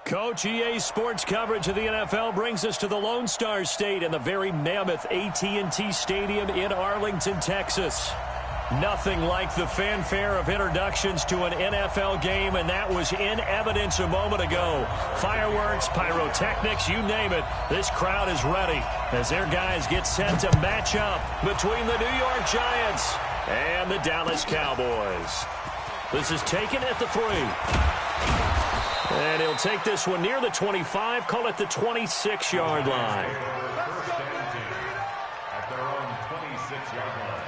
Coach, EA Sports coverage of the NFL brings us to the Lone Star State and the very mammoth AT&T Stadium in Arlington, Texas. Nothing like the fanfare of introductions to an NFL game, and that was in evidence a moment ago. Fireworks, pyrotechnics, you name it. This crowd is ready as their guys get set to match up between the New York Giants and the Dallas Cowboys. This is taken at the 3. And he'll take this one near the 25, call it the 26-yard line. At their own 26-yard line.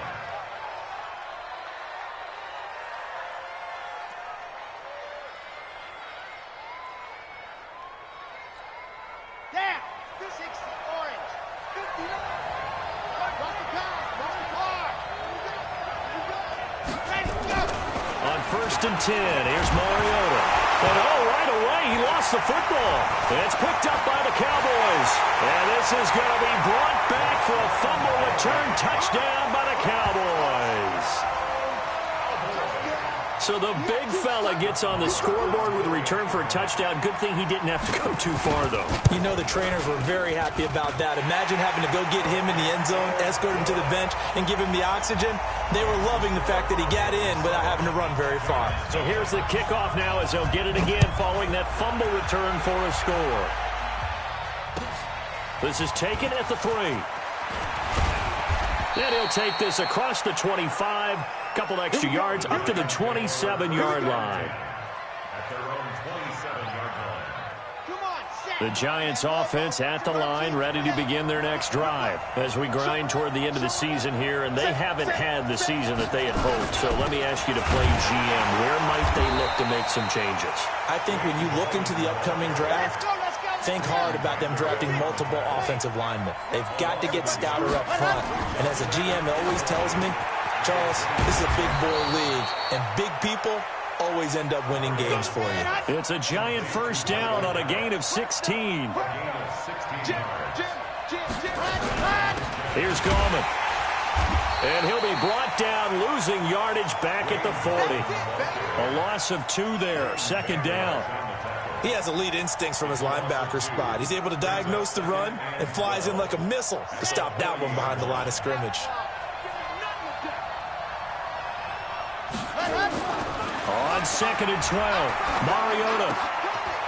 Down, 60, orange, 59. Cross the pass, cross the car. Ready, go. On 1st and 10, here's Mariota. And right away, he lost the football. It's picked up by the Cowboys. And this is going to be brought back for a fumble return touchdown by the Cowboys. So the big fella gets on the scoreboard with a return for a touchdown. Good thing he didn't have to go too far, though. You know the trainers were very happy about that. Imagine having to go get him in the end zone, escort him to the bench, and give him the oxygen. They were loving the fact that he got in without having to run very far. So here's the kickoff now as they'll get it again following that fumble return for a score. This is taken at the 3. And he'll take this across the 25. Couple extra yards up to the 27-yard line. At their own 27-yard line. Come on, set. The Giants offense at the line, ready to begin their next drive as we grind toward the end of the season here, and they haven't had the season that they had hoped. So let me ask you to play GM. Where might they look to make some changes? I think when you look into the upcoming draft, think hard about them drafting multiple offensive linemen. They've got to get stouter up front. And as a GM always tells me, Charles, this is a big boy league, and big people always end up winning games for you. It's a Giant first down on a gain of 16. Here's Gallman. And he'll be brought down, losing yardage back at the 40. A loss of 2 there, 2nd down. He has elite instincts from his linebacker spot. He's able to diagnose the run and flies in like a missile to stop that one behind the line of scrimmage. On 2nd and 12, Mariota.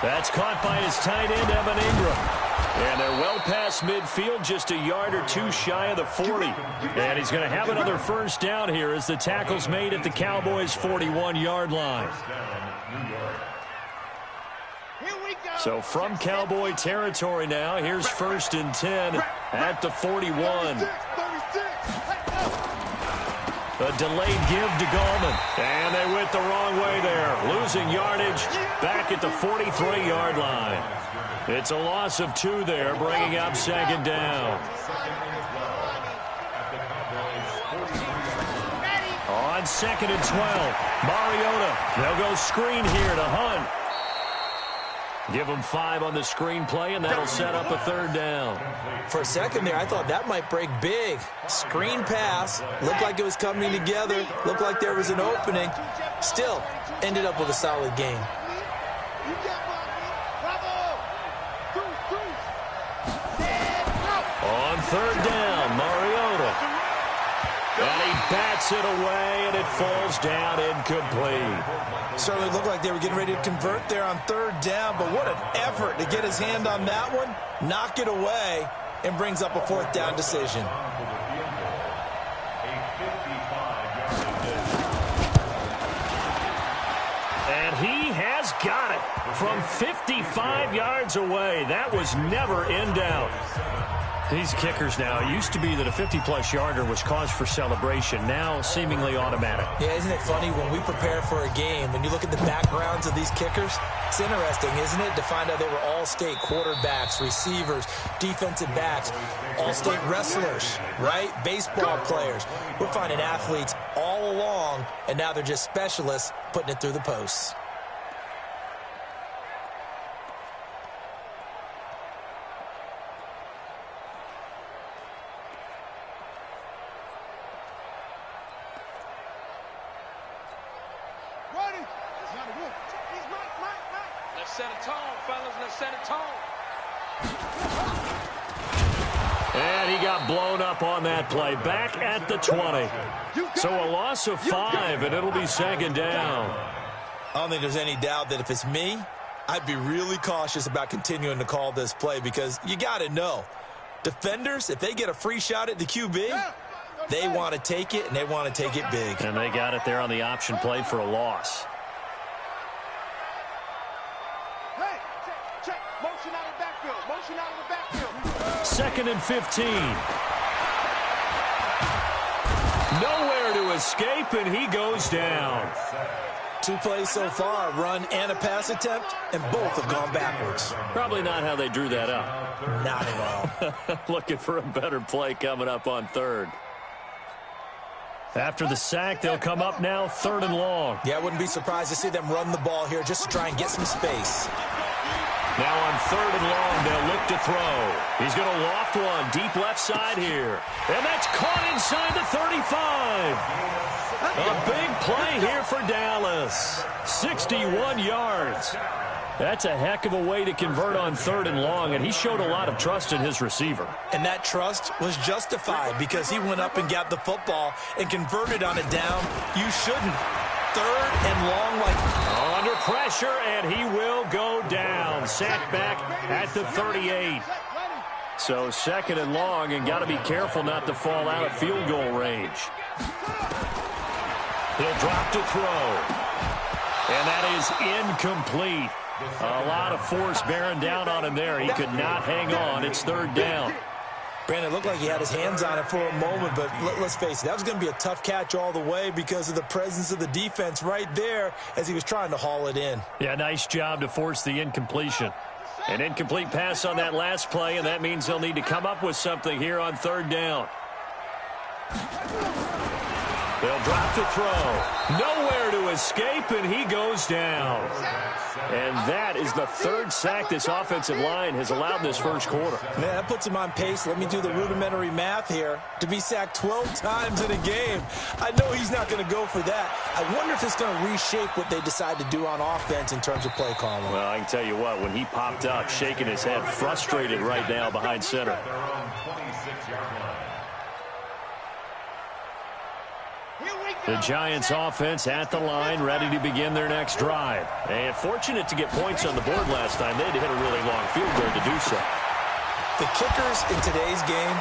That's caught by his tight end, Evan Ingram. And they're well past midfield, just a yard or 2 shy of the 40. And he's going to have another first down here as the tackle's made at the Cowboys' 41-yard line. So from Cowboy territory now, here's 1st and 10 at the 41. A delayed give to Gallman. And they went the wrong way there. Losing yardage back at the 43-yard line. It's a loss of 2 there, bringing up 2nd down. On 2nd and 12, Mariota. They'll go screen here to Hunt. Give him 5 on the screen play, and that'll set up a 3rd down. For a second there, I thought that might break big. Screen pass. Looked like it was coming together. Looked like there was an opening. Still, ended up with a solid game. On 3rd down, Mariota. And he bats it away, and it falls down incomplete. Certainly looked like they were getting ready to convert there on 3rd down, but what an effort to get his hand on that one, knock it away, and brings up a 4th down decision. And he has got it from 55 yards away. That was never in doubt. These kickers now, it used to be that a 50-plus yarder was cause for celebration, now seemingly automatic. Yeah, isn't it funny when we prepare for a game, when you look at the backgrounds of these kickers, it's interesting, isn't it, to find out they were all-state quarterbacks, receivers, defensive backs, all-state wrestlers, right? Baseball players. We're finding athletes all along, and now they're just specialists putting it through the posts. Let's set a tone, fellas. Let's set a tone. And he got blown up on that play. Back at the 20. So a loss of 5, and it'll be second down. I don't think there's any doubt that if it's me, I'd be really cautious about continuing to call this play because you got to know, defenders, if they get a free shot at the QB, they want to take it, and they want to take it big. And they got it there on the option play for a loss. Hey, check. Motion out of the backfield. Motion out of the backfield. Second and 15. Nowhere to escape, and he goes down. 2 plays so far, a run and a pass attempt, and both have gone backwards. Probably not how they drew that up. Not at all. Looking for a better play coming up on third. After the sack, they'll come up now 3rd and long. Yeah, I wouldn't be surprised to see them run the ball here just to try and get some space. Now on 3rd and long, they'll look to throw. He's going to loft one deep left side here. And that's caught inside the 35. A big play here for Dallas. 61 yards. That's a heck of a way to convert on 3rd and long, and he showed a lot of trust in his receiver. And that trust was justified because he went up and got the football and converted on a down you shouldn't. 3rd and long, like under pressure, and he will go down. Sacked back at the 38. So 2nd and long, and got to be careful not to fall out of field goal range. He'll drop to throw. And that is incomplete. A lot of force bearing down on him there. He could not hang on. It's 3rd down. Brandon, it looked like he had his hands on it for a moment, but let's face it, that was going to be a tough catch all the way because of the presence of the defense right there as he was trying to haul it in. Yeah, nice job to force the incompletion. An incomplete pass on that last play, and that means they'll need to come up with something here on 3rd down. They'll drop to throw. Nowhere to escape, and he goes down. And that is the 3rd sack this offensive line has allowed this first quarter. Man, that puts him on pace. Let me do the rudimentary math here. To be sacked 12 times in a game, I know he's not going to go for that. I wonder if it's going to reshape what they decide to do on offense in terms of play calling. Well, I can tell you what, when he popped up, shaking his head, frustrated right now behind center. The Giants offense at the line, ready to begin their next drive. And fortunate to get points on the board last time. They had to hit a really long field goal to do so. The kickers in today's game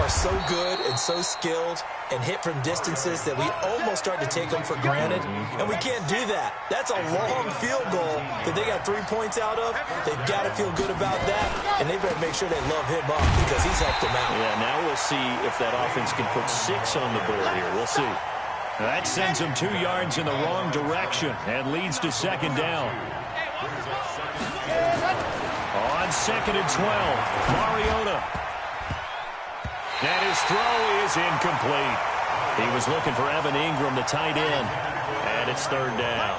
are so good and so skilled and hit from distances that we almost start to take them for granted. And we can't do that. That's a long field goal that they got 3 points out of. They've got to feel good about that. And they better make sure they love him up because he's helped them out. Yeah, now we'll see if that offense can put 6 on the board here. We'll see. That sends him 2 yards in the wrong direction and leads to 2nd down. On 2nd and 12, Mariota. And his throw is incomplete. He was looking for Evan Ingram, the tight end, and it's 3rd down.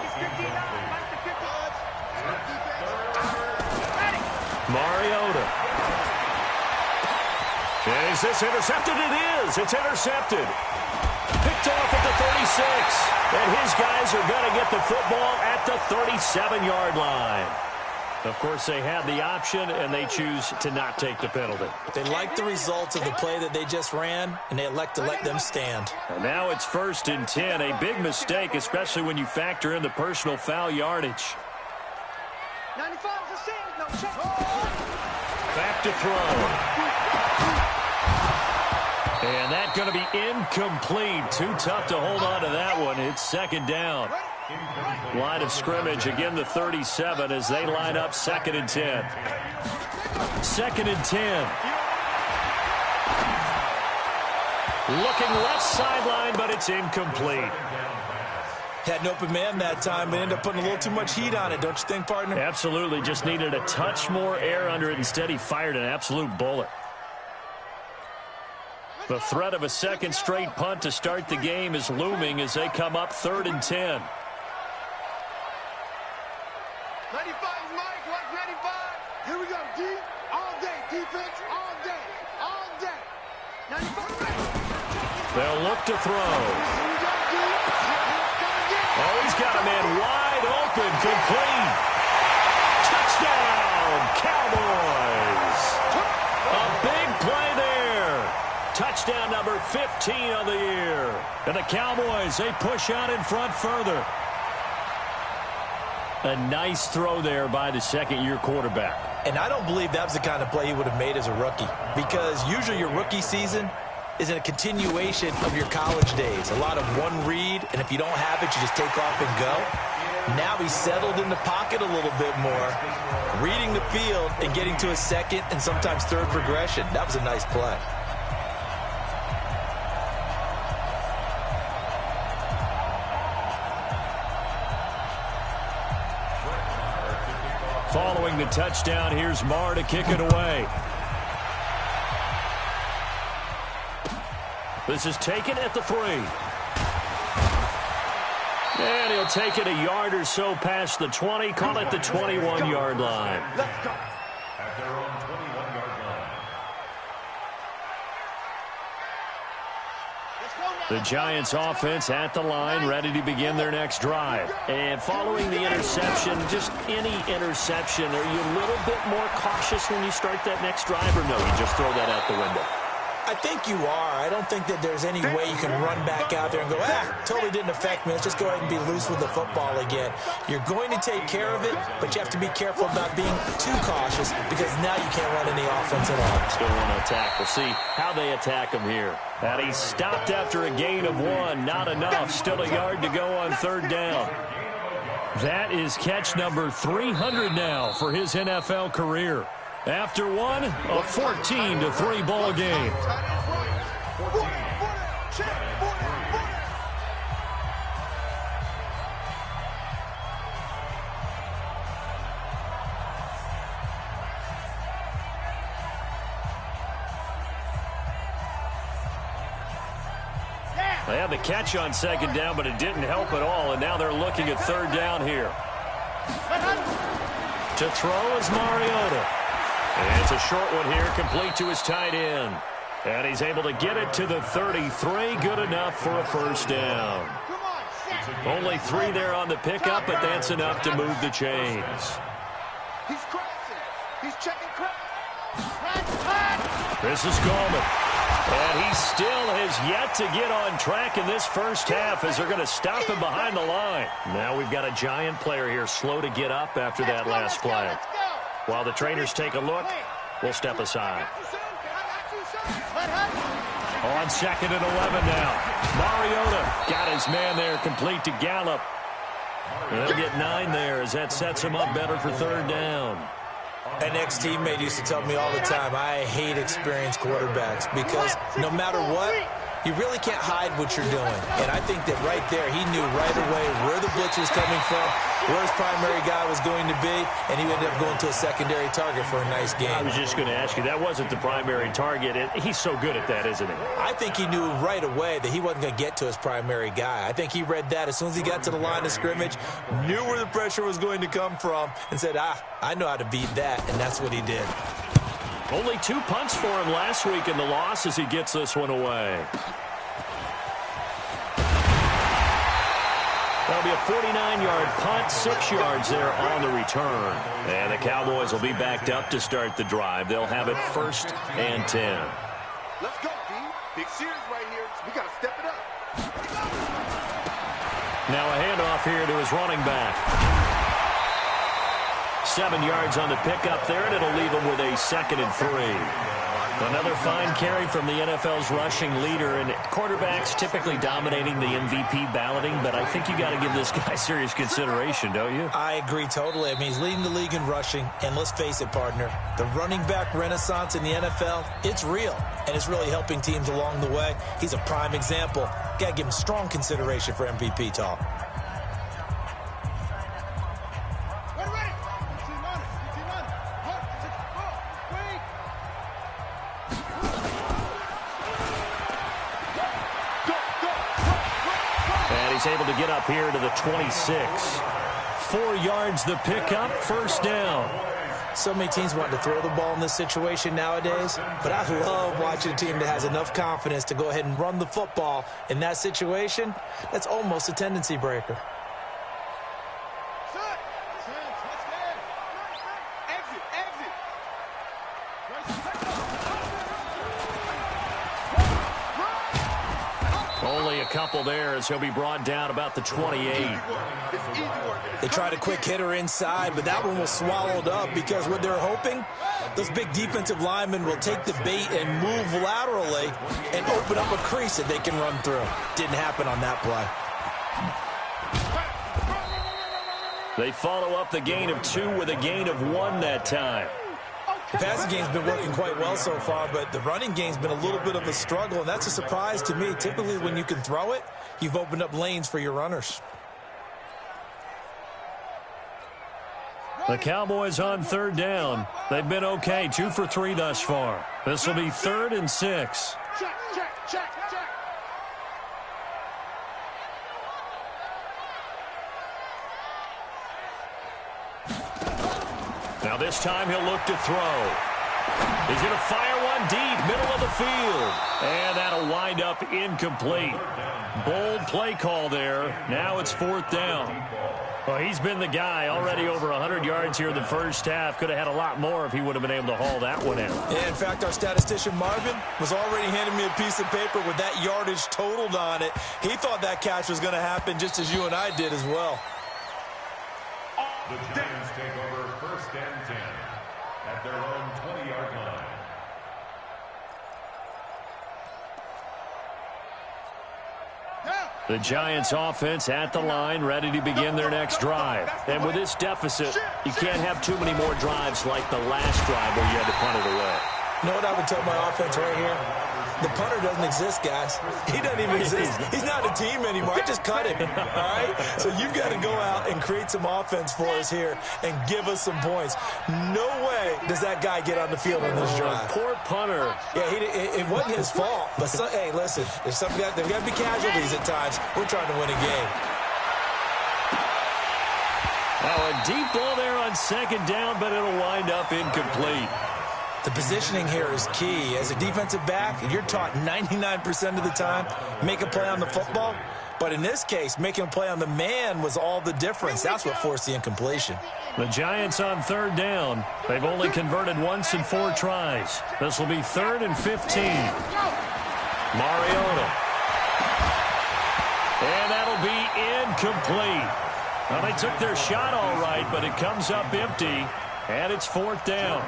Mariota. Is this intercepted? It is. It's intercepted. Picked off at the 36. And his guys are going to get the football at the 37-yard line. Of course, they had the option, and they choose to not take the penalty. They like the results of the play that they just ran, and they elect to let them stand. And now it's 1st and 10. A big mistake, especially when you factor in the personal foul yardage. 95 is a save. No, check. Back to throw. And that's going to be incomplete. Too tough to hold on to that one. It's 2nd down. Line of scrimmage, again the 37 as they line up 2nd and 10. 2nd and 10. Looking left sideline, but it's incomplete. Had an open man that time, but ended up putting a little too much heat on it, don't you think, partner? Absolutely. Just needed a touch more air under it. Instead, he fired an absolute bullet. The threat of a 2nd straight punt to start the game is looming as they come up 3rd and 10. 95 is Mike. What's 95? Here we go. D. All day. Defense. All day. All day. 95. They'll look to throw. Oh, he's got a man wide open, complete. Touchdown, Cowboys. A big play there. Touchdown number 15 on the year. And the Cowboys, they push out in front further. A nice throw there by the second-year quarterback. And I don't believe that was the kind of play he would have made as a rookie, because usually your rookie season is a continuation of your college days. A lot of one read, and if you don't have it, you just take off and go. Now he's settled in the pocket a little bit more, reading the field and getting to a second and sometimes third progression. That was a nice play. Following the touchdown, here's Marr to kick it away. This is taken at the 3. And he'll take it a yard or so past the 20, call it the 21-yard line. Let's go. At their own 21-yard line. The Giants offense at the line, ready to begin their next drive. And following the interception, just any interception, are you a little bit more cautious when you start that next drive, or no, you just throw that out the window? I think you are. I don't think that there's any way you can run back out there and go, totally didn't affect me. Let's just go ahead and be loose with the football again. You're going to take care of it, but you have to be careful about being too cautious, because now you can't run any offense at all. Still want to attack. We'll see how they attack him here. And he stopped after a gain of 1. Not enough. Still a yard to go on third down. That is catch number 300 now for his NFL career. After one, a 14-3 ball game. They had the catch on second down, but it didn't help at all, and now they're looking at third down here. To throw is Mariota. And it's a short one here, complete to his tight end. And he's able to get it to the 33, good enough for a first down. Only 3 there on the pickup, but that's enough to move the chains. He's crossing. He's checking crack. This is Gallman. And he still has yet to get on track in this first half, as they're going to stop him behind the line. Now we've got a Giant player here slow to get up after that last play. While the trainers take a look, we'll step aside. On second and 11 now. Mariota got his man there, complete to Gallup. He'll get 9 there, as that sets him up better for third down. An ex-teammate used to tell me all the time, I hate experienced quarterbacks, because no matter what, you really can't hide what you're doing. And I think that right there, he knew right away where the blitz was coming from, where his primary guy was going to be, and he ended up going to a secondary target for a nice game. I was just going to ask you, that wasn't the primary target. He's so good at that, isn't he? I think he knew right away that he wasn't going to get to his primary guy. I think he read that as soon as he got to the line of scrimmage, knew where the pressure was going to come from, and said, I know how to beat that, and that's what he did. Only 2 punts for him last week in the loss as he gets this one away. That'll be a 49-yard punt, 6 yards there on the return. And the Cowboys will be backed up to start the drive. They'll have it 1st and 10. Let's go, D. Big series right here. We got to step it up. Now a handoff here to his running back. 7 yards on the pickup there, and it'll leave him with a 2nd and 3. Another fine carry from the NFL's rushing leader, and quarterbacks typically dominating the MVP balloting, but I think you got to give this guy serious consideration, don't you? I agree totally. I mean, he's leading the league in rushing, and let's face it, partner, the running back renaissance in the NFL, it's real, and it's really helping teams along the way. He's a prime example. Got to give him strong consideration for MVP talk. Able to get up here to the 26. 4 yards the pickup, first down. So many teams want to throw the ball in this situation nowadays, but I love watching a team that has enough confidence to go ahead and run the football. In that situation, that's almost a tendency breaker. a couple there as he'll be brought down about the 28. They tried a quick hitter inside, but that one was swallowed up because what they're hoping, those big defensive linemen will take the bait and move laterally and open up a crease that they can run through. Didn't happen on that play. They follow up the gain of 2 with a gain of 1 that time. The passing game's been working quite well so far, but the running game's been a little bit of a struggle, and that's a surprise to me. Typically, when you can throw it, you've opened up lanes for your runners. The Cowboys on 3rd down. They've been okay, 2 for 3 thus far. This will be 3rd and 6. Check, check, check, check. Now this time he'll look to throw. He's going to fire one deep, middle of the field. And that'll wind up incomplete. Bold play call there. Now it's 4th down. Well, he's been the guy, already over 100 yards here in the first half. Could have had a lot more if he would have been able to haul that one in. Yeah, in fact, our statistician Marvin was already handing me a piece of paper with that yardage totaled on it. He thought that catch was going to happen just as you and I did as well. The Giants take over 1st and 10 at their own 20-yard line. The Giants offense at the line, ready to begin their next drive. And with this deficit, you can't have too many more drives like the last drive where you had to punt it away. You know what I would tell my offense right here? The punter doesn't exist, guys. He doesn't even exist. He's not a team anymore. I just cut him, all right? So you've got to go out and create some offense for us here and give us some points. No way does that guy get on the field on this drive. Poor punter. Yeah, it wasn't his fault. But, hey, listen, there's got to be casualties at times. We're trying to win a game. Oh, a deep ball there on 2nd down, but it'll wind up incomplete. The positioning here is key. As a defensive back, you're taught 99% of the time, make a play on the football. But in this case, making a play on the man was all the difference. That's what forced the incompletion. The Giants on 3rd down. They've only converted once in 4 tries. This will be 3rd and 15. Mariota. And that'll be incomplete. Well, they took their shot all right, but it comes up empty, and it's 4th down.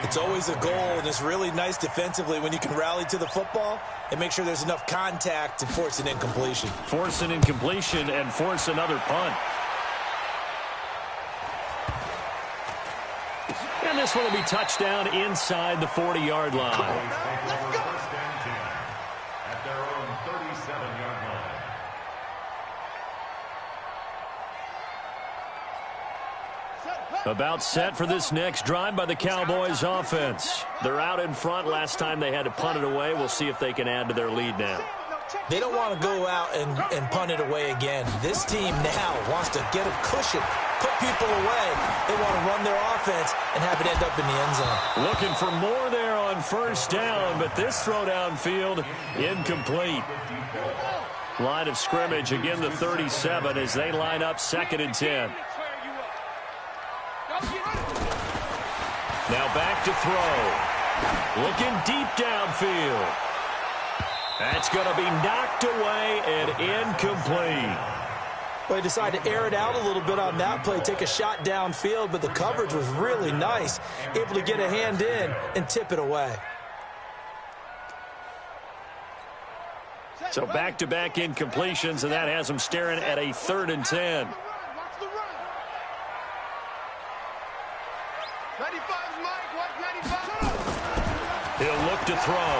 It's always a goal, and it's really nice defensively when you can rally to the football and make sure there's enough contact to force an incompletion. Force an incompletion and force another punt. And this one will be touchdown inside the 40-yard line. Let's go. 1st and 10 at their own 37-yard line. About set for this next drive by the Cowboys offense. They're out in front. Last time they had to punt it away. We'll see if they can add to their lead now. They don't want to go out and punt it away again. This team now wants to get a cushion, put people away. They want to run their offense and have it end up in the end zone. Looking for more there on 1st down, but this throw downfield incomplete. Line of scrimmage, again the 37 as they line up 2nd and 10. Now back to throw. Looking deep downfield. That's going to be knocked away and incomplete. Well, he decided to air it out a little bit on that play, take a shot downfield, but the coverage was really nice. Able to get a hand in and tip it away. So back-to-back incompletions, and that has them staring at a 3rd and 10. He'll look to throw.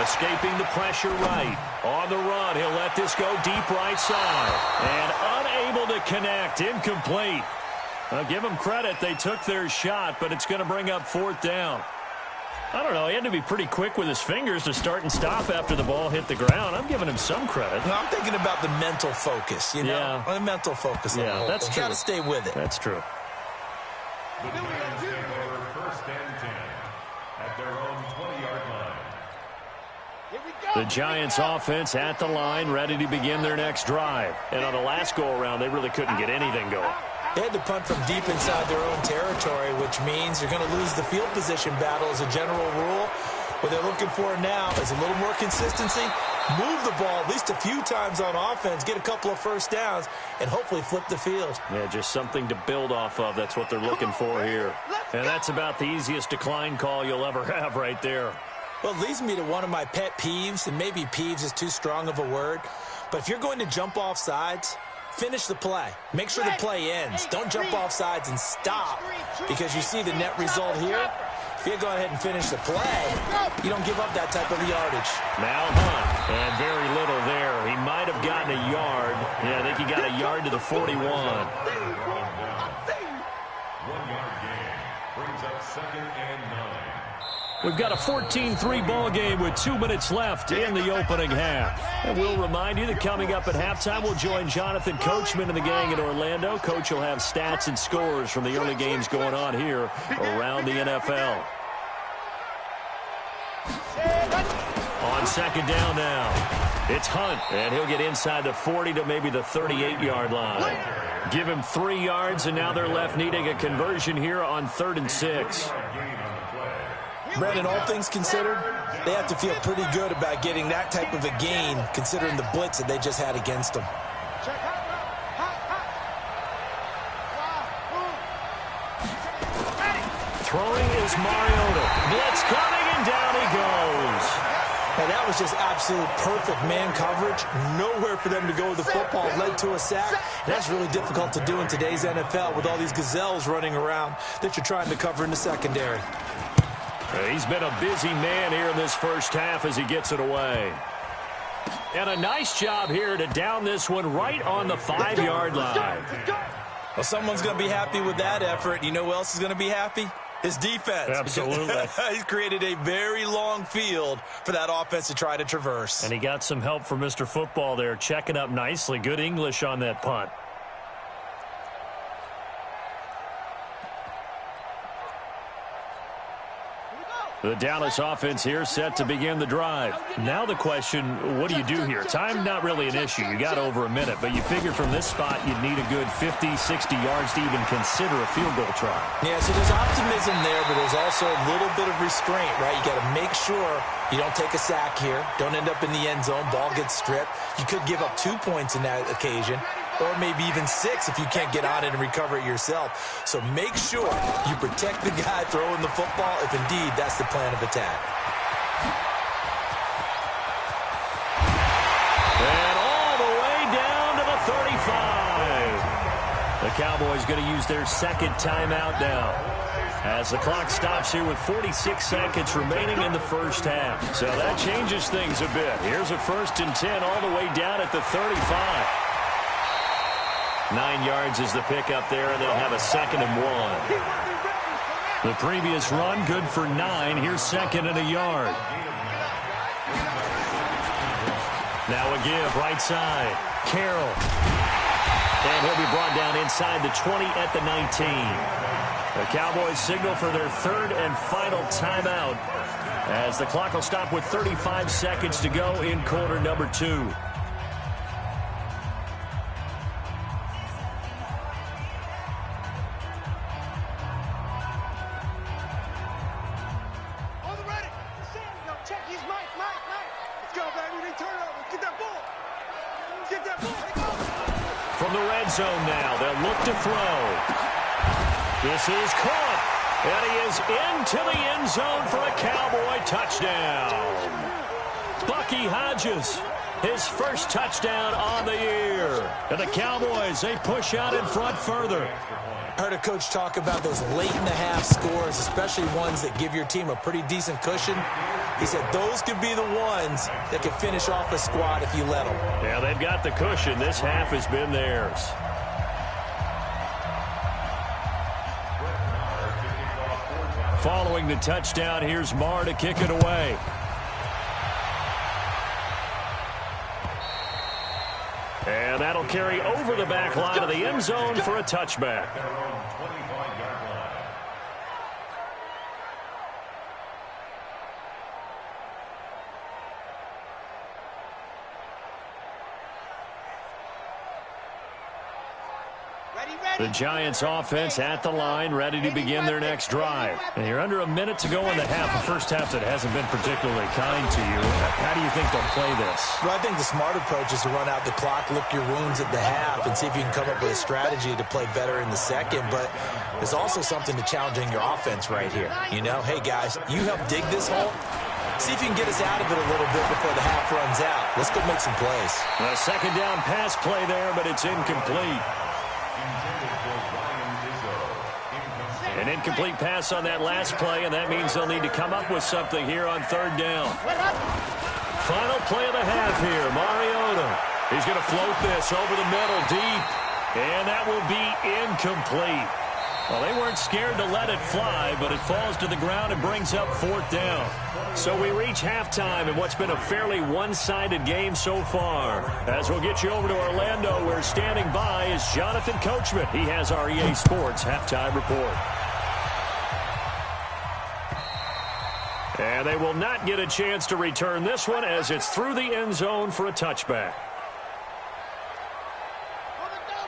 Escaping the pressure right. On the run, he'll let this go deep right side. And unable to connect. Incomplete. I'll give them credit. They took their shot, but it's going to bring up 4th down. I don't know. He had to be pretty quick with his fingers to start and stop after the ball hit the ground. I'm giving him some credit. No, I'm thinking about the mental focus, you know? Yeah. The mental focus. Yeah, that's true. Got to stay with it. That's true. The Giants take over 1st and 10 at their own 20-yard line. The Giants offense at the line, ready to begin their next drive. And on the last go-around, they really couldn't get anything going. They had to punt from deep inside their own territory, which means you're going to lose the field position battle as a general rule. What they're looking for now is a little more consistency, move the ball at least a few times on offense, get a couple of first downs, and hopefully flip the field. Yeah, just something to build off of. That's what they're looking for here. And that's about the easiest decline call you'll ever have right there. Well, it leads me to one of my pet peeves, and maybe peeves is too strong of a word, but if you're going to jump off sides, finish the play. Make sure the play ends. Don't jump off sides and stop, because you see the net result here. If you go ahead and finish the play, you don't give up that type of yardage. Now Hunt, and very little there. He might have gotten a yard. Yeah, I think he got a yard to the 41. 1 yard gain brings up 2nd and 9. We've got a 14-3 ball game with 2 minutes left in the opening half. And we'll remind you that coming up at halftime, we'll join Jonathan Coachman and the gang in Orlando. Coach will have stats and scores from the early games going on here around the NFL. On 2nd down now, it's Hunt, and he'll get inside the 40 to maybe the 38-yard line. Give him 3 yards, and now they're left needing a conversion here on 3rd and 6. Brandon, all things considered, they have to feel pretty good about getting that type of a gain, considering the blitz that they just had against them. Throwing is Mariota. Blitz coming, and down he goes. And that was just absolute perfect man coverage. Nowhere for them to go with the football. Led to a sack. And that's really difficult to do in today's NFL with all these gazelles running around that you're trying to cover in the secondary. He's been a busy man here in this first half as he gets it away. And a nice job here to down this one right on the 5-yard line. Well, someone's going to be happy with that effort. You know who else is going to be happy? His defense. Absolutely. He's created a very long field for that offense to try to traverse. And he got some help from Mr. Football there, checking up nicely. Good English on that punt. The Dallas offense here set to begin the drive. Now the question, what do you do here? Time not really an issue. You got over a minute, but you figure from this spot you'd need a good 50, 60 yards to even consider a field goal try. Yeah, so there's optimism there, but there's also a little bit of restraint, right? You got to make sure you don't take a sack here. Don't end up in the end zone. Ball gets stripped. You could give up 2 points in that occasion, or maybe even 6 if you can't get on it and recover it yourself. So make sure you protect the guy throwing the football if indeed that's the plan of attack. And all the way down to the 35. The Cowboys going to use their 2nd timeout now, as the clock stops here with 46 seconds remaining in the first half. So that changes things a bit. Here's a 1st and 10 all the way down at the 35. 9 yards is the pickup there, and they'll have a 2nd and 1. The previous run good for 9. Here's 2nd and a yard. Now a give right side. Carroll. And he'll be brought down inside the 20 at the 19. The Cowboys signal for their 3rd and final timeout, as the clock will stop with 35 seconds to go in quarter number 2. From the red zone now, they'll look to throw. This is caught, and he is into the end zone for a Cowboy touchdown. Bucky Hodges, his first touchdown on the year. And the Cowboys, they push out in front further. Heard a coach talk about those late-in-the-half scores, especially ones that give your team a pretty decent cushion. He said those could be the ones that can finish off a squad if you let them. Yeah, they've got the cushion. This half has been theirs. Following the touchdown, here's Marr to kick it away. And that'll carry over the back line of the end zone for a touchback. The Giants offense at the line, ready to begin their next drive. And you're under a minute to go in the half, a first half that hasn't been particularly kind to you. How do you think they'll play this? Well, I think the smart approach is to run out the clock, lick your wounds at the half, and see if you can come up with a strategy to play better in the second. But there's also something to challenging your offense right here. You know, hey, guys, you help dig this hole. See if you can get us out of it a little bit before the half runs out. Let's go make some plays. A second down pass play there, but it's incomplete. An incomplete pass on that last play, and that means they'll need to come up with something here on third down. Final play of the half here, Mariota. He's going to float this over the middle deep, and that will be incomplete. Well, they weren't scared to let it fly, but it falls to the ground and brings up fourth down. So we reach halftime in what's been a fairly one-sided game so far. As we'll get you over to Orlando, where standing by is Jonathan Coachman. He has our EA Sports halftime report. And they will not get a chance to return this one as it's through the end zone for a touchback.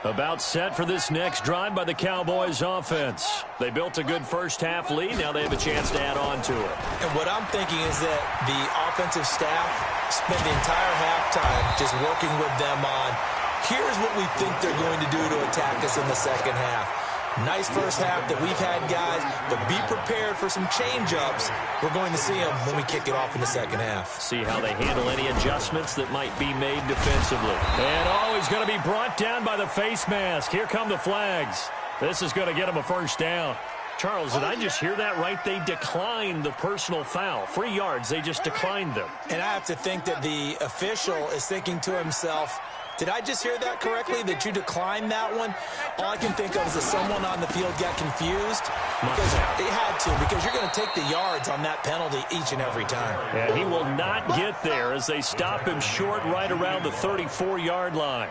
About set for this next drive by the Cowboys offense. They built a good first half lead. Now they have a chance to add on to it. And what I'm thinking is that the offensive staff spent the entire halftime just working with them on, here's what we think they're going to do to attack us in the second half. Nice first half that we've had, guys, but be prepared for some change-ups. We're going to see them when we kick it off in the second half. See how they handle any adjustments that might be made defensively. And he's going to be brought down by the face mask. Here come the flags. This is going to get him a first down. Charles, did I just hear that right? They declined the personal foul. 3 yards, they just declined them. And I have to think that the official is thinking to himself, did I just hear that correctly, that you declined that one? All I can think of is that someone on the field got confused. Because they had to, because you're going to take the yards on that penalty each and every time. Yeah, he will not get there as they stop him short right around the 34-yard line.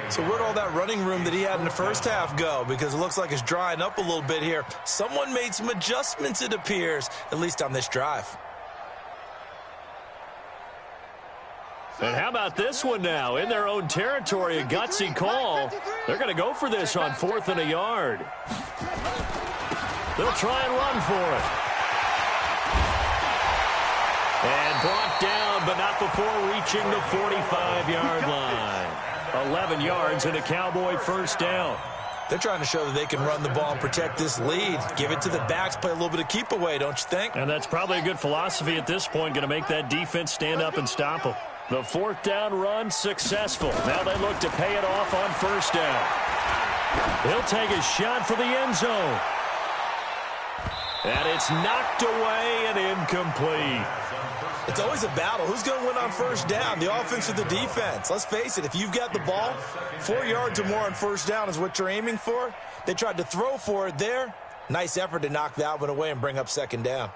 So where'd all that running room that he had in the first half go? Because it looks like it's drying up a little bit here. Someone made some adjustments, it appears, at least on this drive. And how about this one now? In their own territory, a gutsy call. They're going to go for this on 4th and a yard. They'll try and run for it. And brought down, but not before reaching the 45-yard line. 11 yards and a Cowboy first down. They're trying to show that they can run the ball and protect this lead. Give it to the backs, play a little bit of keep away, don't you think? And that's probably a good philosophy at this point, going to make that defense stand up and stop them. The 4th down run successful. Now they look to pay it off on first down. He'll take a shot for the end zone. And it's knocked away and incomplete. It's always a battle. Who's going to win on first down, the offense or the defense? Let's face it, if you've got the ball, 4 yards or more on first down is what you're aiming for. They tried to throw for it there. Nice effort to knock that one away and bring up second down.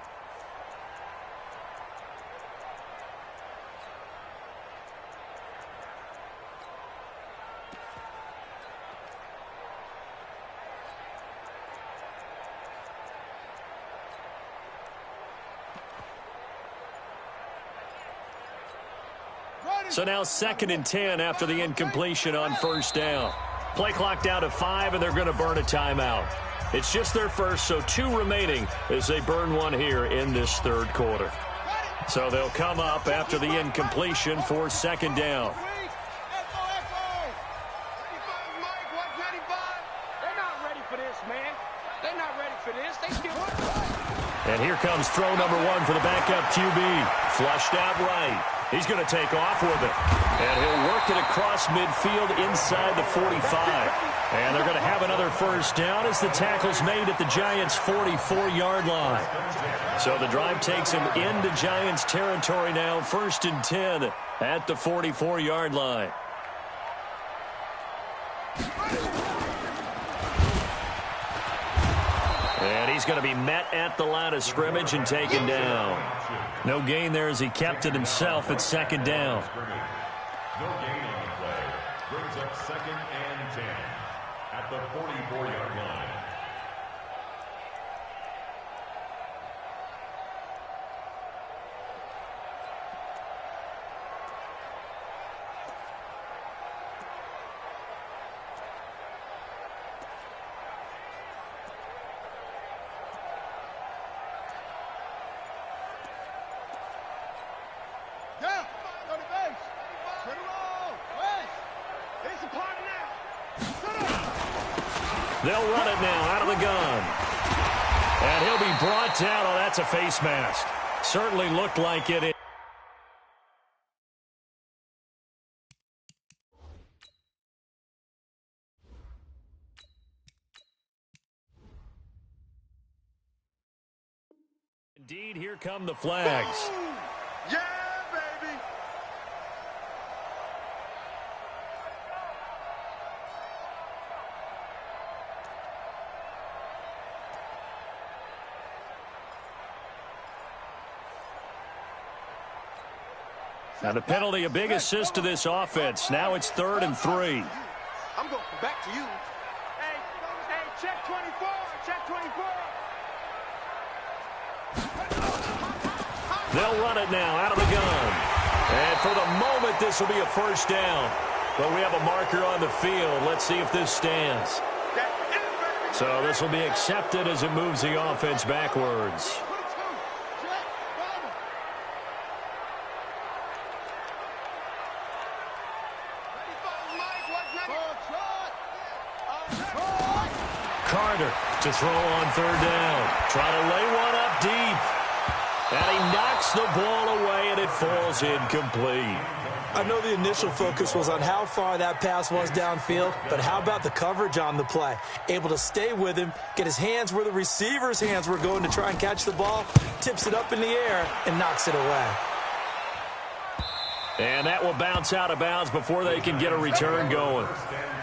So now 2nd and 10 after the incompletion on first down. Play clock down to 5, and they're going to burn a timeout. It's just their first, so 2 remaining as they burn one here in this third quarter. So they'll come up after the incompletion for 2nd down. They're not ready for this, man. They're not ready for this. They still... And here comes throw number 1 for the backup QB. Flushed out right. He's going to take off with it. And he'll work it across midfield inside the 45. And they're going to have another first down as the tackle's made at the Giants' 44-yard line. So the drive takes him into Giants territory now, 1st and 10 at the 44-yard line. And he's going to be met at the line of scrimmage and taken down. No gain there as he kept it himself at 2nd down. No gain on the play. Brings up 2nd and 10 at the 44-yard line. They'll run it now out of the gun. And he'll be brought down. Oh, that's a face mask. Certainly looked like it. Indeed, here come the flags. Boom! Yeah, baby! Now the penalty, a big assist to this offense. Now it's 3rd and 3. I'm going back to you. Hey, check 24. Check 24. They'll run it now out of the gun. And for the moment, this will be a first down. But we have a marker on the field. Let's see if this stands. So this will be accepted as it moves the offense backwards. Carter to throw on 3rd down. Try to lay one up deep. And he knocks the ball away, and it falls incomplete. I know the initial focus was on how far that pass was downfield, but how about the coverage on the play? Able to stay with him, get his hands where the receiver's hands were going to try and catch the ball, tips it up in the air, and knocks it away. And that will bounce out of bounds before they can get a return going.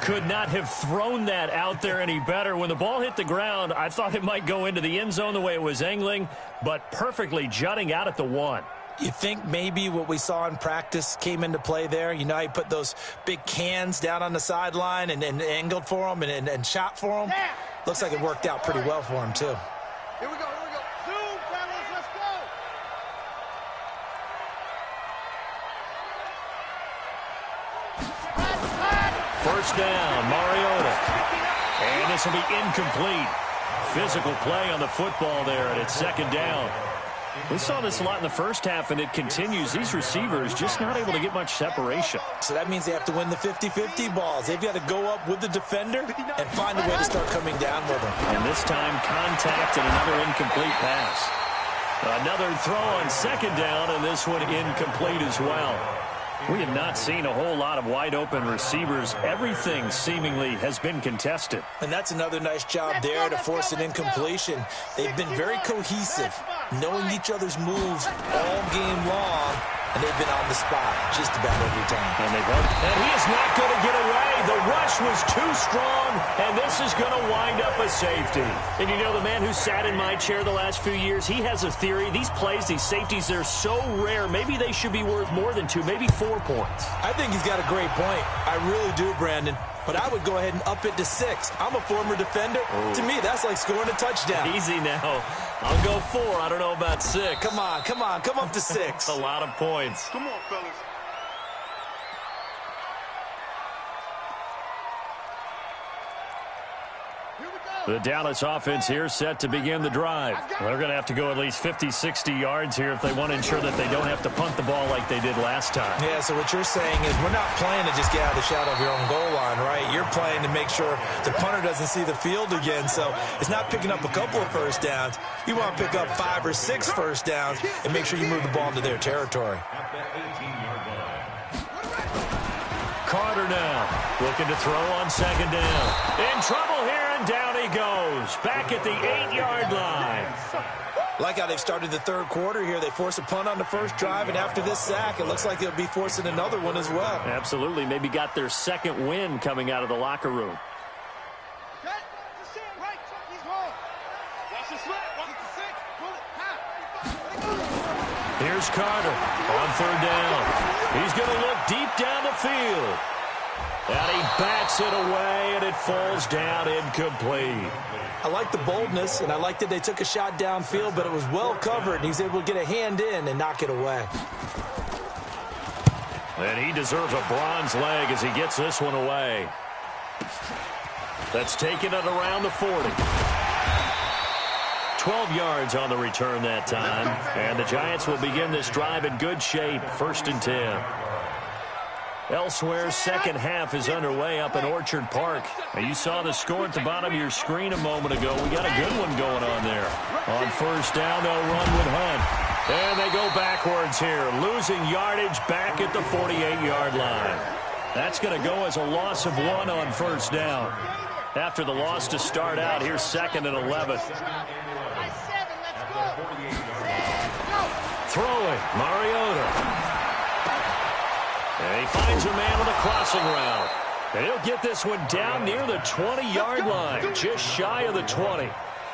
Could not have thrown that out there any better. When the ball hit the ground, I thought it might go into the end zone the way it was angling, but perfectly jutting out at the 1. You think maybe what we saw in practice came into play there? You know, he put those big cans down on the sideline and angled for him and shot for him. Looks like it worked out pretty well for him, too. Here we go. Zoom, fellas, let's go. First down, Mariota. And this will be incomplete. Physical play on the football there, and it's 2nd down. We saw this a lot in the first half, and it continues. These receivers just not able to get much separation. So that means they have to win the 50-50 balls. They've got to go up with the defender and find a way to start coming down with him. And this time, contact and another incomplete pass. Another throw on 2nd down, and this one incomplete as well. We have not seen a whole lot of wide-open receivers. Everything seemingly has been contested. And that's another nice job there to force an incompletion. They've been very cohesive, knowing each other's moves all game long, and they've been on the spot just about every time. And he is not going to get away. The rush was too strong, and this is going to wind up a safety. And you know, the man who sat in my chair the last few years, he has a theory. These plays, these safeties, they're so rare. Maybe they should be worth more than 2, maybe 4 points. I think he's got a great point. I really do, Brandon. But I would go ahead and up it to 6. I'm a former defender. Ooh. To me, that's like scoring a touchdown. Easy now. I'll go 4. I don't know about 6. Come on. Come up to 6. A lot of points. Come on, fellas. The Dallas offense here set to begin the drive. They're going to have to go at least 50, 60 yards here if they want to ensure that they don't have to punt the ball like they did last time. Yeah, so what you're saying is we're not playing to just get out of the shadow of your own goal line, right? You're playing to make sure the punter doesn't see the field again. So it's not picking up a couple of first downs. You want to pick up 5 or 6 first downs and make sure you move the ball into their territory. Carter now looking to throw on 2nd down. In trouble here, and down he goes. Back at the 8-yard line. Like how they've started the 3rd quarter here. They force a punt on the first drive, and after this sack, it looks like they'll be forcing another one as well. Absolutely. Maybe got their 2nd win coming out of the locker room. Here's Carter on 3rd down. He's going to look deep down the field. And he bats it away, and it falls down incomplete. I like the boldness, and I like that they took a shot downfield, but it was well covered, and he's able to get a hand in and knock it away. And he deserves a bronze leg as he gets this one away. That's taking it around the 40. 12 yards on the return that time. And the Giants will begin this drive in good shape. 1st and 10. Elsewhere, second half is underway up in Orchard Park. Now, you saw the score at the bottom of your screen a moment ago. We got a good one going on there. On first down, they'll run with Hunt. And they go backwards here, losing yardage back at the 48-yard line. That's going to go as a loss of 1 on first down. After the loss to start out, here's 2nd and 11. Throwing, Mariota. And he finds a man on the crossing route. And he'll get this one down near the 20-yard line, just shy of the 20.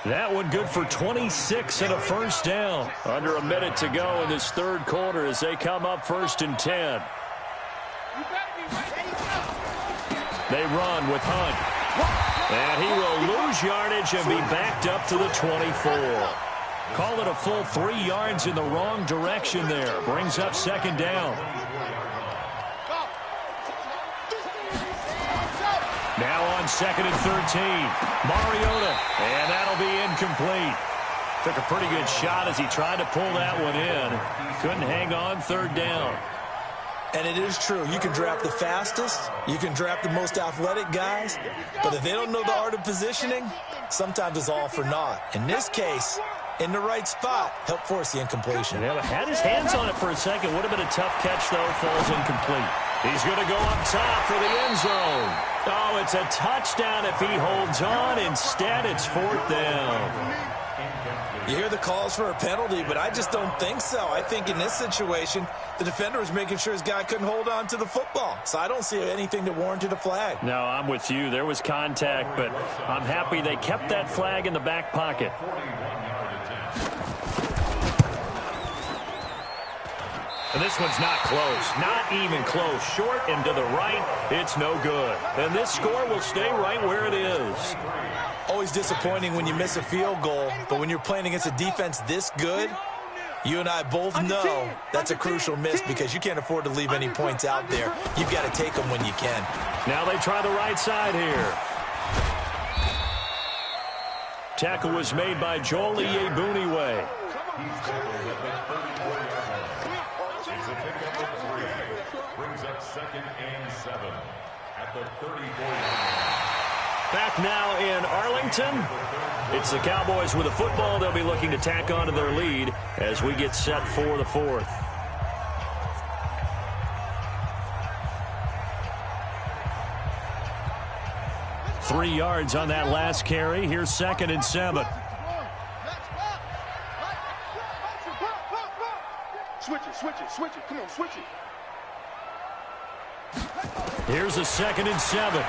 That one good for 26 and a first down. Under a minute to go in this third quarter as they come up 1st and 10. They run with Hunt. And he will lose yardage and be backed up to the 24. Call it a full 3 yards in the wrong direction there. Brings up 2nd down. Now on 2nd and 13. Mariota. And that'll be incomplete. Took a pretty good shot as he tried to pull that one in. Couldn't hang on 3rd down. And it is true. You can draft the fastest. You can draft the most athletic guys. But if they don't know the art of positioning, sometimes it's all for naught. In this case, in the right spot, help force the incompletion. Yeah, had his hands on it for a second. Would have been a tough catch, though. Falls incomplete. He's going to go up top for the end zone. Oh, it's a touchdown if he holds on. Instead, it's 4th down. You hear the calls for a penalty, but I just don't think so. I think in this situation, the defender was making sure his guy couldn't hold on to the football. So I don't see anything that warranted a flag. No, I'm with you. There was contact, but I'm happy they kept that flag in the back pocket. And this one's not close. Not even close. Short and to the right, it's no good. And this score will stay right where it is. Always disappointing when you miss a field goal, but when you're playing against a defense this good, you and I both know that's a crucial miss because you can't afford to leave any points out there. You've got to take them when you can. Now they try the right side here. Tackle was made by Joel Iyiegbuniwe. Brings up 2nd and 7 at the 34-yard line. Back now in Arlington. It's the Cowboys with the football. They'll be looking to tack on to their lead as we get set for the 4th. Three yards on that last carry. Here's 2nd and 7. Switch it. Come on, switch it. Here's a 2nd and 7.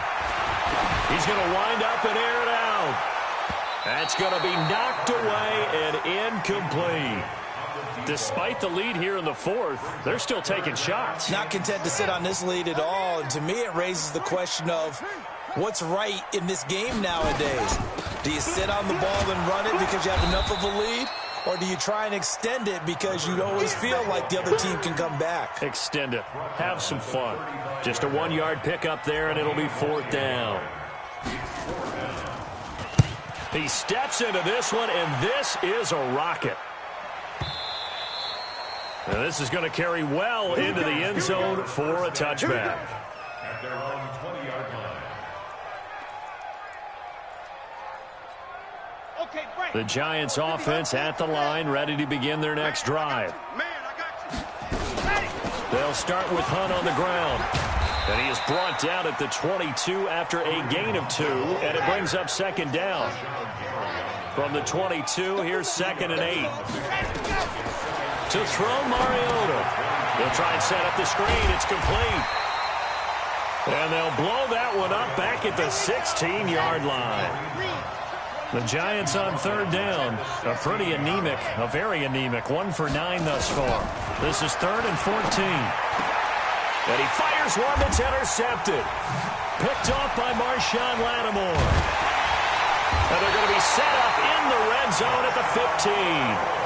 He's going to wind up and air it out. That's going to be knocked away and incomplete. Despite the lead here in the 4th, they're still taking shots. Not content to sit on this lead at all. And to me, it raises the question of what's right in this game nowadays. Do you sit on the ball and run it because you have enough of a lead? Or do you try and extend it because you always feel like the other team can come back? Extend it. Have some fun. Just a 1-yard pickup there, and it'll be 4th down. He steps into this one, and this is a rocket. Now this is going to carry well into the end zone for a touchback. At their own 20-yard line. The Giants offense at the line, ready to begin their next drive. They'll start with Hunt on the ground. And he is brought down at the 22 after a gain of 2, and it brings up 2nd down. From the 22, here's 2nd and 8. To throw Mariota. They'll try and set up the screen. It's complete. And they'll blow that one up back at the 16-yard line. The Giants on 3rd down. A pretty anemic, a very anemic. 1 for 9 thus far. This is 3rd and 14. And he fires one that's intercepted. Picked off by Marshawn Lattimore. And they're going to be set up in the red zone at the 15.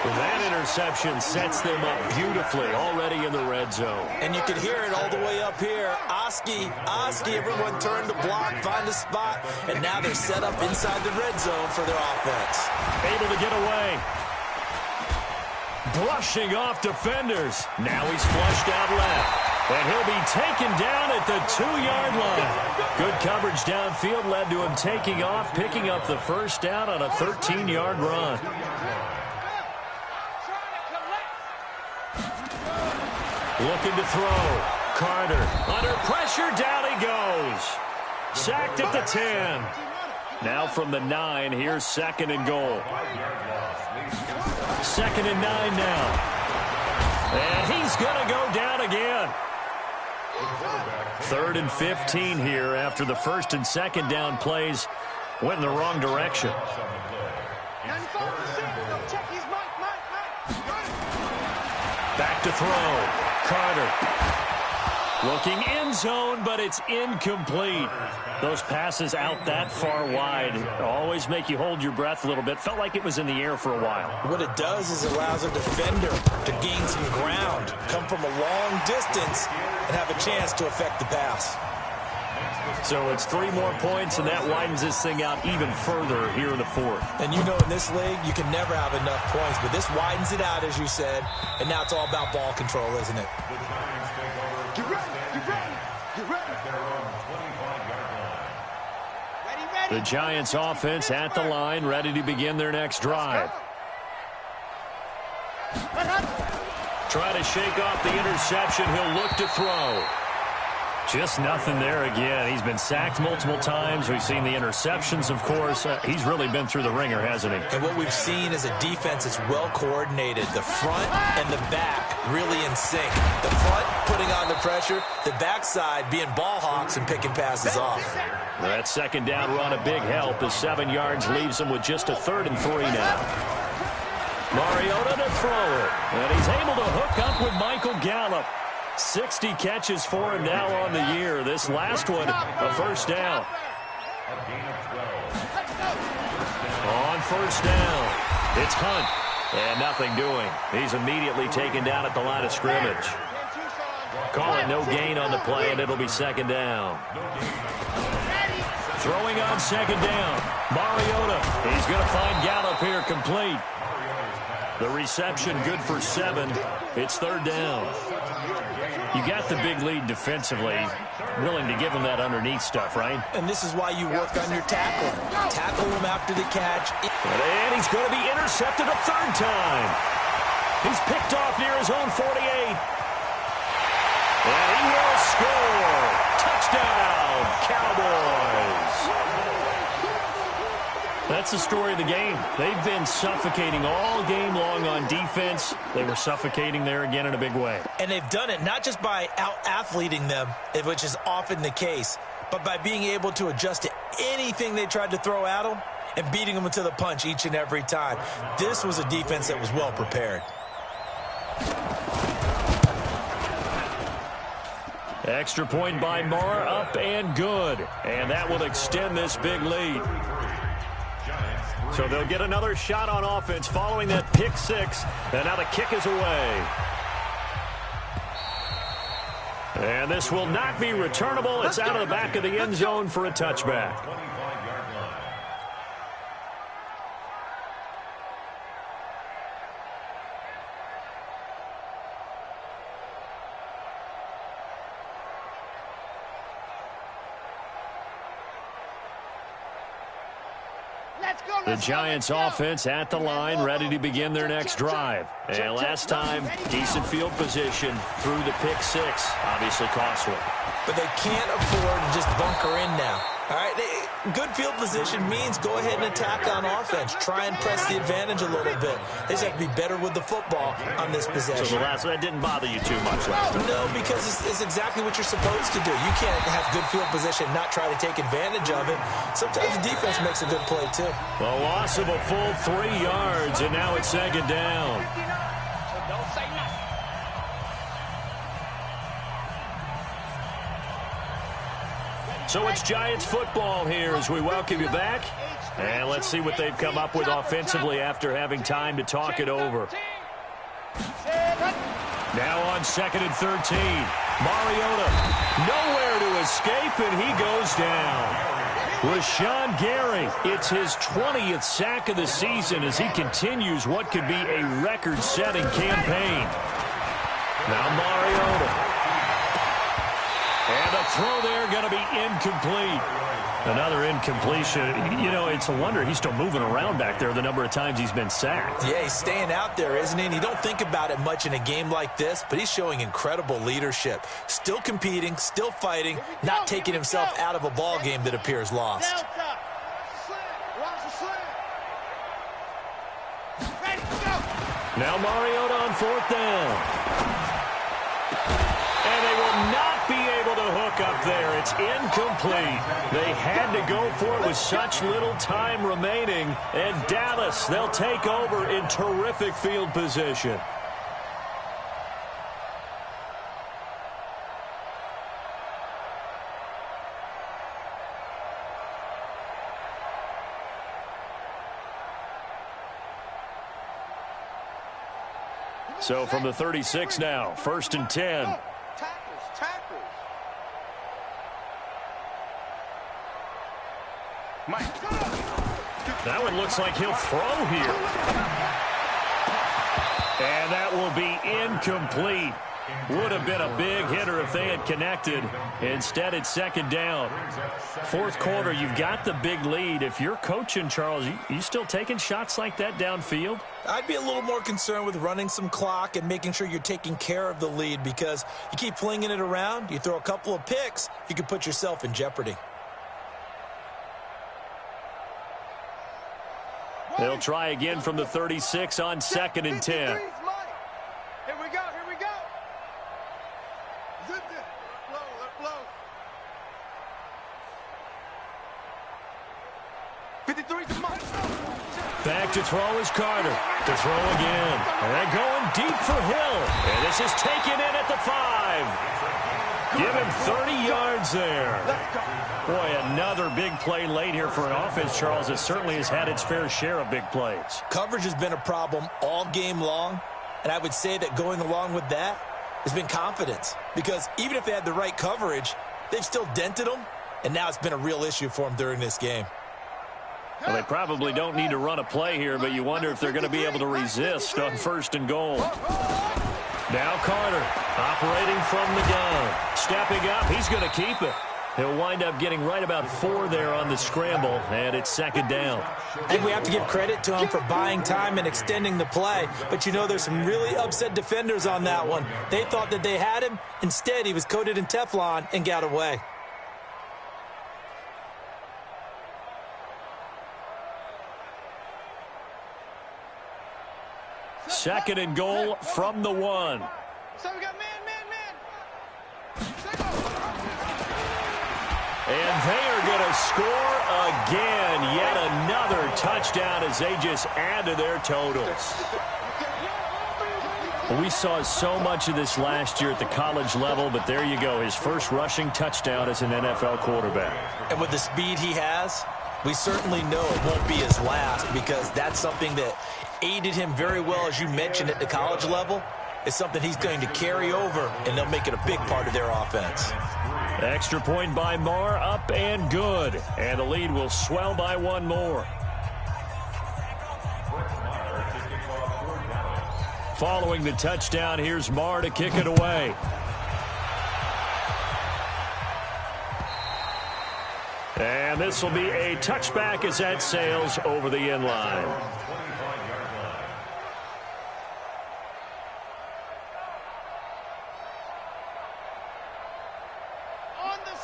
That interception sets them up beautifully already in the red zone. And you can hear it all the way up here. Oski, everyone turned to block, find a spot, and now they're set up inside the red zone for their offense. Able to get away. Brushing off defenders. Now he's flushed out left. And he'll be taken down at the 2-yard line. Good coverage downfield led to him taking off, picking up the first down on a 13-yard run. Looking to throw. Carter under pressure. Down he goes. Sacked at the 10. Now from the 9, here's 2nd and goal. 2nd and 9 now. And he's going to go down again. 3rd and 15 here after the 1st and 2nd down plays went in the wrong direction. Back to throw. Carter. Looking end zone, but it's incomplete. Those passes out that far wide always make you hold your breath a little bit. Felt like it was in the air for a while. What it does is it allows a defender to gain some ground, come from a long distance, and have a chance to affect the pass. So it's 3 more points, and that widens this thing out even further here in the 4th. And you know in this league, you can never have enough points, but this widens it out, as you said, and now it's all about ball control, isn't it? Get ready, get ready, get ready. The Giants offense at the line, ready to begin their next drive. Try to shake off the interception. He'll look to throw. Just nothing there again. He's been sacked multiple times. We've seen the interceptions, of course. He's really been through the ringer, hasn't he? And what we've seen is a defense that's well coordinated. The front and the back really in sync. The front putting on the pressure, the backside being ball hawks and picking passes off. That 2nd down run a big help as 7 yards leaves him with just a 3rd and 3 now. Mariota to throw it. And he's able to hook up with Michael Gallup. 60 catches for him now on the year. This last one, a first down. On first down, it's Hunt. And nothing doing. He's immediately taken down at the line of scrimmage. Call it no gain on the play, and it'll be 2nd down. Throwing on 2nd down. Mariota. He's going to find Gallup here complete. The reception good for 7. It's 3rd down. You got the big lead defensively, willing to give him that underneath stuff, right? And this is why you work on your tackle. Tackle him after the catch. And he's going to be intercepted a 3rd time. He's picked off near his own 48. And he will score. Touchdown, Cowboys. That's the story of the game. They've been suffocating all game long on defense. They were suffocating there again in a big way. And they've done it not just by out-athleting them, which is often the case, but by being able to adjust to anything they tried to throw at them and beating them to the punch each and every time. This was a defense that was well prepared. Extra point by Moore, up and good. And that will extend this big lead. So they'll get another shot on offense following that pick 6. And now the kick is away. And this will not be returnable. It's out of the back of the end zone for a touchback. The Giants offense at the line, ready to begin their next drive. And last time, decent field position through the pick 6. Obviously costly. But they can't afford to just bunker in now. All right, good field position means go ahead and attack on offense. Try and press the advantage a little bit. They just have to be better with the football on this possession. So the last one, that didn't bother you too much last time? No, because it's exactly what you're supposed to do. You can't have good field position and not try to take advantage of it. Sometimes the defense makes a good play, too. A loss of a full 3 yards, and now it's 2nd down. So it's Giants football here as we welcome you back. And let's see what they've come up with offensively after having time to talk it over. Now on 2nd and 13. Mariota nowhere to escape, and he goes down. Rashawn Gary, it's his 20th sack of the season as he continues what could be a record-setting campaign. Now Mariota. throw there going to be incomplete. Another incompletion. You know, it's a wonder he's still moving around back there the number of times he's been sacked. Yeah, he's staying out there, isn't he? And you don't think about it much in a game like this, but he's showing incredible leadership. Still competing, still fighting, not taking himself out of a ball game that appears lost. Now Mariota on 4th down. And they will not be able to hook up there. It's incomplete. They had to go for it with such little time remaining. And Dallas, they'll take over in terrific field position. So from the 36 now, 1st and 10. Tackles. Mike. That one looks like he'll throw here. And that will be incomplete. Would have been a big hitter if they had connected. Instead, it's 2nd down. 4th quarter, you've got the big lead. If you're coaching, Charles, you still taking shots like that downfield? I'd be a little more concerned with running some clock and making sure you're taking care of the lead, because you keep flinging it around, you throw a couple of picks, you can put yourself in jeopardy. They'll try again from the 36 on 2nd and 10. Here we go. Zip it. Let blow. 53 to Mike. Back to throw is Carter. To throw again. And going deep for Hill. And this is taken in at the 5. Give him 30 yards there. Boy, another big play late here for an offense, Charles, that certainly has had its fair share of big plays. Coverage has been a problem all game long, and I would say that going along with that has been confidence, because even if they had the right coverage, they've still dented them, and now it's been a real issue for them during this game. Well, they probably don't need to run a play here, but you wonder if they're going to be able to resist on 1st and goal. Now Carter operating from the gun. Stepping up, he's going to keep it. He'll wind up getting right about 4 there on the scramble, and it's 2nd down. And we have to give credit to him for buying time and extending the play. But you know, there's some really upset defenders on that one. They thought that they had him. Instead, he was coated in Teflon and got away. Second and goal from the 1. So we got man. And they are going to score again. Yet another touchdown as they just add to their totals. We saw so much of this last year at the college level, but there you go. His first rushing touchdown as an NFL quarterback. And with the speed he has, we certainly know it won't be his last, because that's something that aided him very well, as you mentioned, at the college level. It's something he's going to carry over, and they'll make it a big part of their offense. Extra point by Marr, up and good. And the lead will swell by 1 more. Following the touchdown, here's Marr to kick it away. And this will be a touchback as that sails over the end line.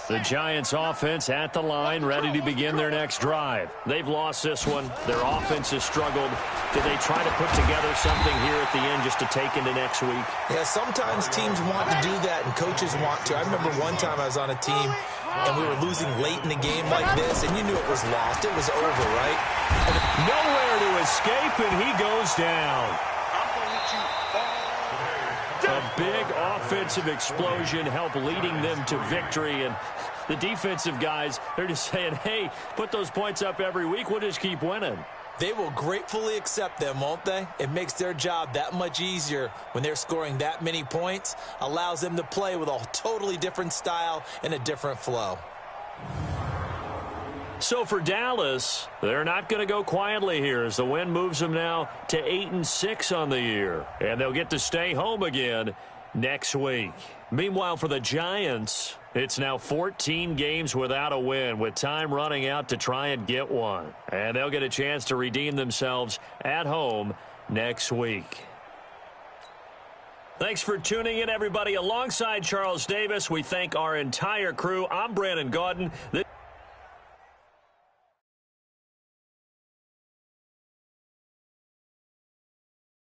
The Giants offense at the line, ready to begin their next drive. They've lost this one. Their offense has struggled. Do they try to put together something here at the end just to take into next week? Yeah, sometimes teams want to do that and coaches want to. I remember one time I was on a team and we were losing late in the game like this, and you knew it was lost. It was over, right? Nowhere to escape, and he goes down. A big offensive explosion helped leading them to victory, and the defensive guys, they're just saying, hey, put those points up every week, we'll just keep winning. They will gratefully accept them, won't they? It makes their job that much easier when they're scoring that many points, allows them to play with a totally different style and a different flow. So for Dallas, they're not going to go quietly here as the win moves them now to 8-6 on the year. And they'll get to stay home again next week. Meanwhile, for the Giants, It's now 14 games without a win, with time running out to try and get one. And they'll get a chance to redeem themselves at home next week. Thanks for tuning in, everybody. Alongside Charles Davis, we thank our entire crew. I'm Brandon Gaudin.